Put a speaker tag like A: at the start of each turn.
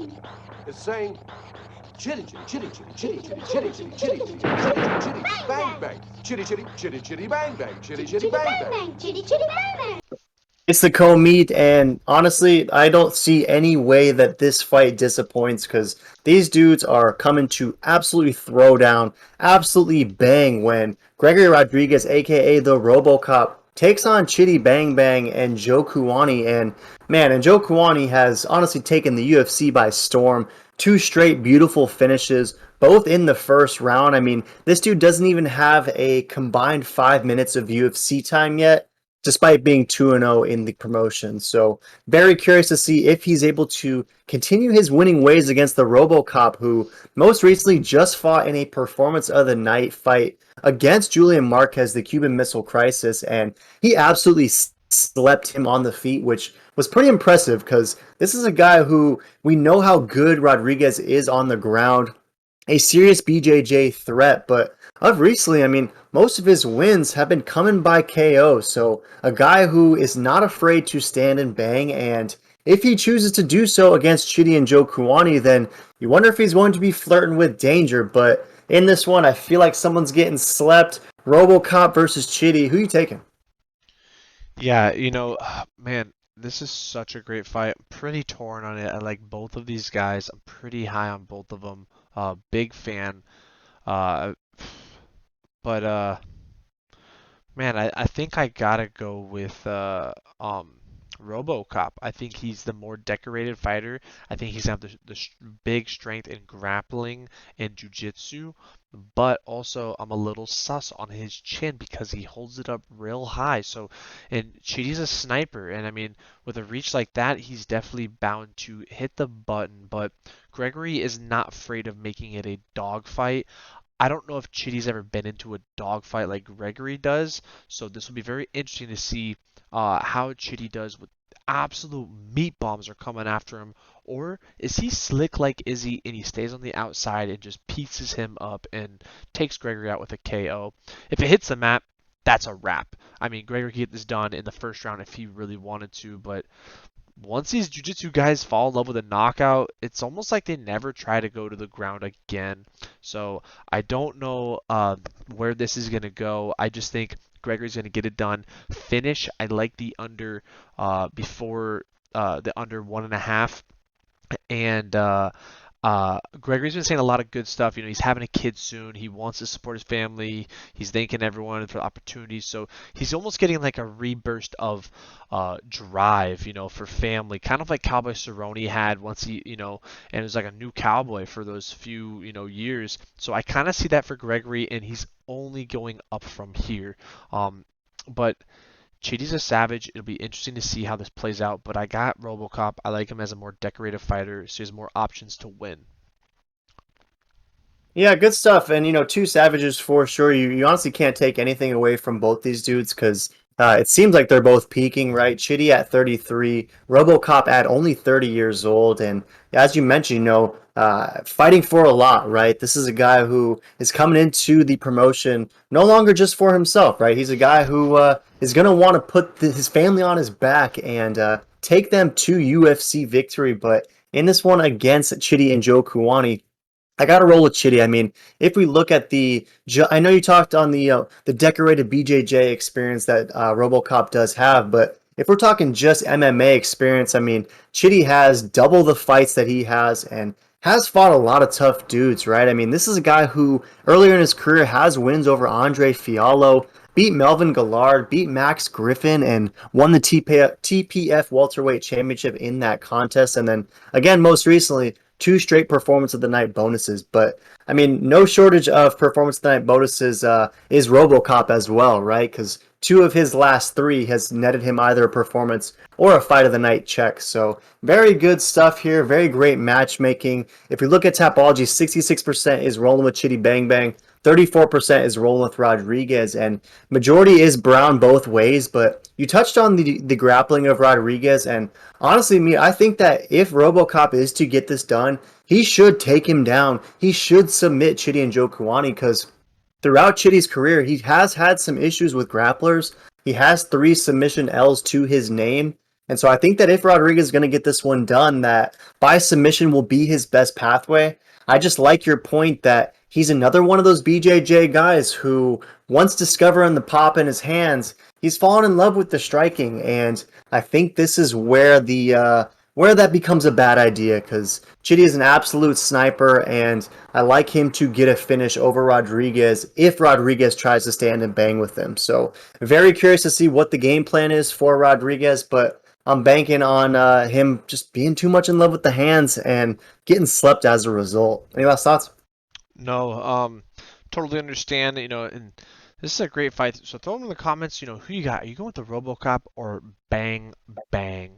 A: Chidi is saying, chitty, chitty, chitty, chitty, chitty, chitty, chitty, chitty, chitty, chitty, chitty, bang, bang. Chitty, chitty, chitty, chitty, bang, bang. Chitty, chitty, bang, bang.
B: Chitty, chitty, bang, bang.
C: It's the co-meet, and honestly, I don't see any way that this fight disappoints because these dudes are coming to absolutely throw down, absolutely bang when Gregory Rodrigues, aka the RoboCop, takes on Chidi Bang Bang and Njokuani. And man, Njokuani has honestly taken the UFC by storm. Two straight beautiful finishes, both in the first round. I mean, this dude doesn't even have a combined 5 minutes of UFC time yet, despite being 2-0 in the promotion. So very curious to see if he's able to continue his winning ways against the RoboCop, who most recently just fought in a performance of the night fight against Julian Marquez, the Cuban Missile Crisis, and he absolutely slept him on the feet, which was pretty impressive because this is a guy who we know how good Rodrigues is on the ground, a serious BJJ threat, but of recently, I mean, most of his wins have been coming by KO. So a guy who is not afraid to stand and bang, and if he chooses to do so against Chidi Njokuani, then you wonder if he's going to be flirting with danger. But in this one, I feel like someone's getting slept. RoboCop versus Chidi. Who you taking?
D: Yeah, man, this is such a great fight. I'm pretty torn on it. I like both of these guys. I'm pretty high on both of them. Big fan. Uh, but man, I think I gotta go with RoboCop. I think he's the more decorated fighter. I think he's gonna have the big strength in grappling and jiu-jitsu, but also I'm a little sus on his chin because he holds it up real high. So, and Chidi's a sniper, and I mean, with a reach like that, he's definitely bound to hit the button. But Gregory is not afraid of making it a dogfight. I don't know if Chidi's ever been into a dogfight like Gregory does, so this will be very interesting to see how Chidi does with absolute meat bombs are coming after him, or is he slick like Izzy and he stays on the outside and just pieces him up and takes Gregory out with a KO. If it hits the mat, that's a wrap. I mean, Gregory could get this done in the first round if he really wanted to, but once these jiu-jitsu guys fall in love with a knockout, it's almost like they never try to go to the ground again. So I don't know where this is going to go. I just think Gregory's going to get it done. Finish. I like the under before the under 1.5. And Gregory's been saying a lot of good stuff. He's having a kid soon. He wants to support his family. He's thanking everyone for the opportunities. So he's almost getting like a reburst of drive, for family, kind of like Cowboy Cerrone had once he, and it was like a new cowboy for those few, years. So I kind of see that for Gregory, and he's only going up from here. But Chidi's a savage. It'll be interesting to see how this plays out, but I got RoboCop. I like him as a more decorative fighter, so he has more options to win.
C: Yeah, good stuff. And, two savages for sure. You honestly can't take anything away from both these dudes because it seems like they're both peaking, right? Chidi at 33, RoboCop at only 30 years old. And as you mentioned, fighting for a lot, right? This is a guy who is coming into the promotion no longer just for himself, right? He's a guy who is going to want to put his family on his back and take them to UFC victory. But in this one against Chidi Njokuani, I got to roll with Chidi. I mean, if we look at I know you talked on the decorated BJJ experience that RoboCop does have, but if we're talking just MMA experience, I mean, Chidi has double the fights that he has and has fought a lot of tough dudes, right? I mean, this is a guy who earlier in his career has wins over Andre Fiallo, beat Melvin Gillard, beat Max Griffin, and won the TPF welterweight championship in that contest. And then again, most recently, 2 straight performance of the night bonuses. But I mean, no shortage of performance of the night bonuses is RoboCop as well, right? Because 2 of his last 3 has netted him either a performance or a fight of the night check. So very good stuff here. Very great matchmaking. If we look at Tapology, 66% is rolling with Chidi Bang Bang. 34% is rolling with Rodrigues, and majority is Brown both ways. But you touched on the grappling of Rodrigues, and honestly, I think that if RoboCop is to get this done, he should take him down. He should submit Chidi Njokuani because throughout Chidi's career, he has had some issues with grapplers. He has 3 submission L's to his name. And so I think that if Rodriguez is going to get this one done, that by submission will be his best pathway. I just like your point that he's another one of those BJJ guys who, once discovering the pop in his hands, he's fallen in love with the striking. And I think this is where where that becomes a bad idea, because Chidi is an absolute sniper, and I like him to get a finish over Rodriguez if Rodriguez tries to stand and bang with him. So very curious to see what the game plan is for Rodriguez, but I'm banking on him just being too much in love with the hands and getting slept as a result. Any last thoughts?
D: No, totally understand. And this is a great fight. So throw them in the comments. Who you got? Are you going with the RoboCop or Bang Bang?